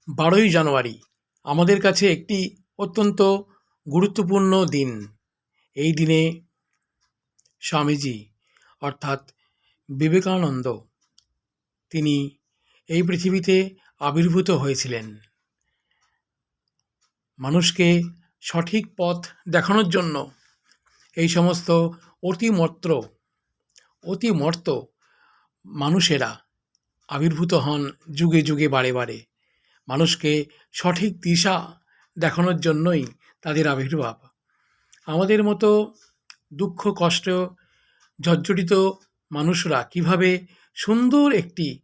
12ই জানুয়ারি আমাদের কাছে একটি অত্যন্ত গুরুত্বপূর্ণ দিন। এই দিনে স্বামীজি অর্থাৎ বিবেকানন্দ তিনি এই পৃথিবীতে আবির্ভূত হয়েছিলেন। মানুষকে সঠিক পথ দেখানোর জন্য এই সমস্ত অতিমর্ত মানুষেরা আবির্ভূত হন যুগে যুগে বারে বারে। মানুষকে সঠিক দিশা দেখানোর জন্যই তাদের আবির্ভাব। আমাদের মতো দুঃখ কষ্ট জর্জরিত মানুষরা কিভাবে সুন্দর একটি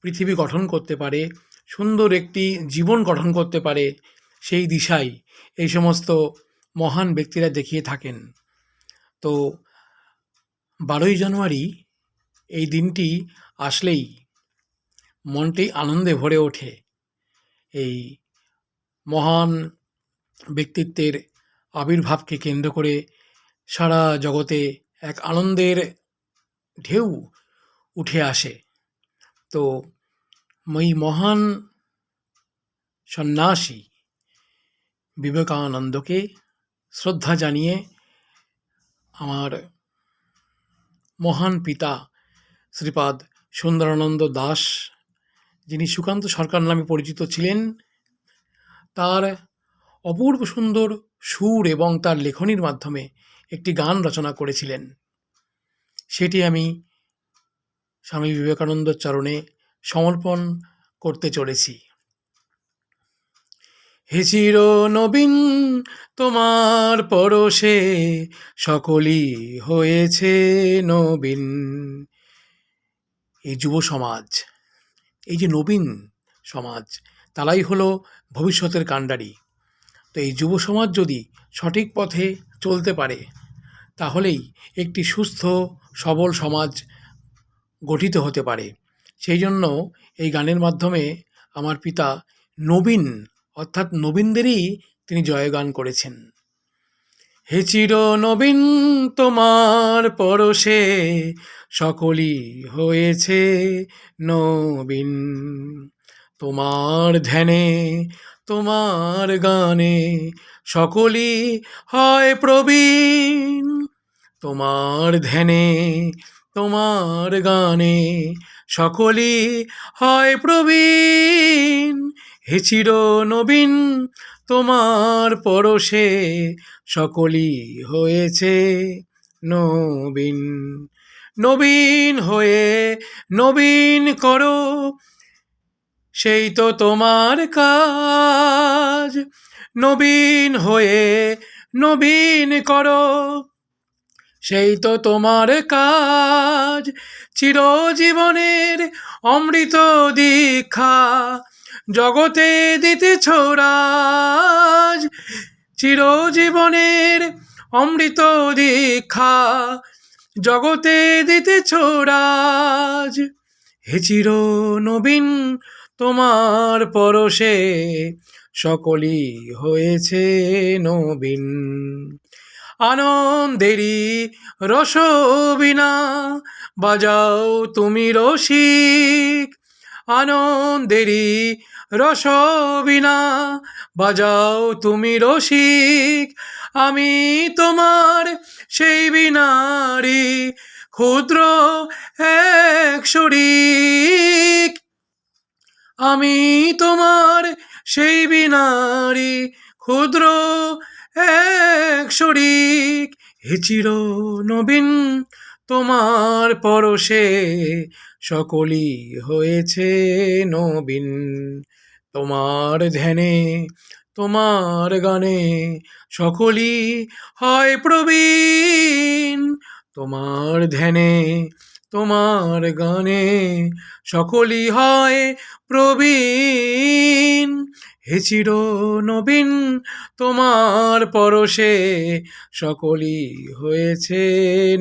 পৃথিবী গঠন করতে পারে, সুন্দর একটি জীবন গঠন করতে পারে, সেই দিশাই এই সমস্ত মহান ব্যক্তিরা দেখিয়ে থাকেন। তো 12ই জানুয়ারি এই দিনটি আসলেই মনটি আনন্দে ভরে ওঠে। এই মহান ব্যক্তিত্বের আবির্ভাবকে কেন্দ্র করে সারা জগতে এক আনন্দের ঢেউ উঠে আসে। তো এই মহান সন্ন্যাসী বিবেকানন্দকে শ্রদ্ধা জানিয়ে আমার মহান পিতা শ্রীপাদ সুন্দরানন্দ দাস, যিনি সুকান্ত সরকার নামে পরিচিত ছিলেন, তার অপূর্ব সুন্দর সুর এবং তার লেখনীর মাধ্যমে একটি গান রচনা করেছিলেন। সেটি আমি স্বামী বিবেকানন্দর চরণে সমর্পণ করতে চলেছি। হে চির নবীন তোমার পরশে সকলই হয়েছে নবীন। এই যুব সমাজ, এই যে নবীন সমাজ, তারাই হলো ভবিষ্যতের কাণ্ডারি। তো এই যুব সমাজ যদি সঠিক পথে চলতে পারে, তাহলেই একটি সুস্থ সবল সমাজ গঠিত হতে পারে। সেই জন্য এই গানের মাধ্যমে আমার পিতা নবীন অর্থাৎ নবীনদেরই তিনি জয়গান করেছেন। হে চির নবীন তোমার পরশে সকলই হয়েছে নবীন। তোমার ধ্যানে তোমার গানে সকলই হয় প্রবীণ। তোমার ধ্যানে তোমার গানে সকলই হয় প্রবীণ। হে চির নবীন তোমার পরশে সকলই হয়েছে নবীন। নবীন হয়ে নবীন করো, সেই তো তোমার কাজ। নবীন হয়ে নবীন করো, সেই তো তোমার কাজ। চিরজীবনের অমৃত দীক্ষা জগতে দিতেছ রাজ। চিরজীবনের অমৃত দীক্ষা জগতে দিতেছ রাজ। হে চির নবীন তোমার পরশে সকলই হয়েছে নবীন। আনন্দেরই রসবীণা বাজাও তুমি রসিক। আনন্দেরই রসবীণা বাজাও তুমি রসিক। আমি তোমার সেই বীণারি ক্ষুদ্র এক শরিক। আমি তোমার সেই বীণারি ক্ষুদ্র এক শরিক। হে চির নবীন তোমার পরশে সকলই হয়েছে নবীন। তোমার ধ্যানে তোমার গানে সকলই হয় প্রবীণ। তোমার ধ্যানে তোমার গানে সকলই হয় প্রবীণ। হে চির নবীন তোমার পরশে সকলই হয়েছে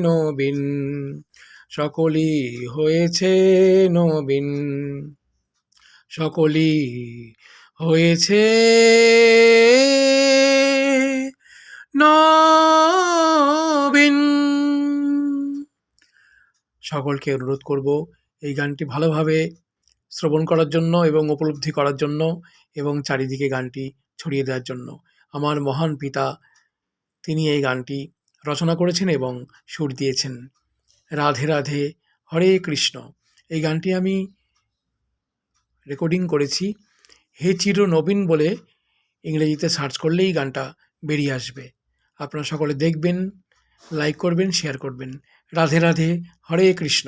নবীন। সকলই হয়েছে নবীন। সকলই হয়েছে নবীন। সকলকে অনুরোধ করব এই গানটি ভালোভাবে শ্রবণ করার জন্য এবং উপলব্ধি করার জন্য এবং চারিদিকে গানটি ছড়িয়ে দেওয়ার জন্য। আমার মহান পিতা তিনি এই গানটি রচনা করেছেন এবং সুর দিয়েছেন। রাধে রাধে হরে কৃষ্ণ। এই গানটি আমি রেকর্ডিং করেছি হে চির নবীন বলে ইংরেজিতে সার্চ করলেই গানটা বেরিয়ে আসবে। আপনারা সকলে দেখবেন, লাইক করবেন, শেয়ার করবেন। রাধে রাধে হরে কৃষ্ণ।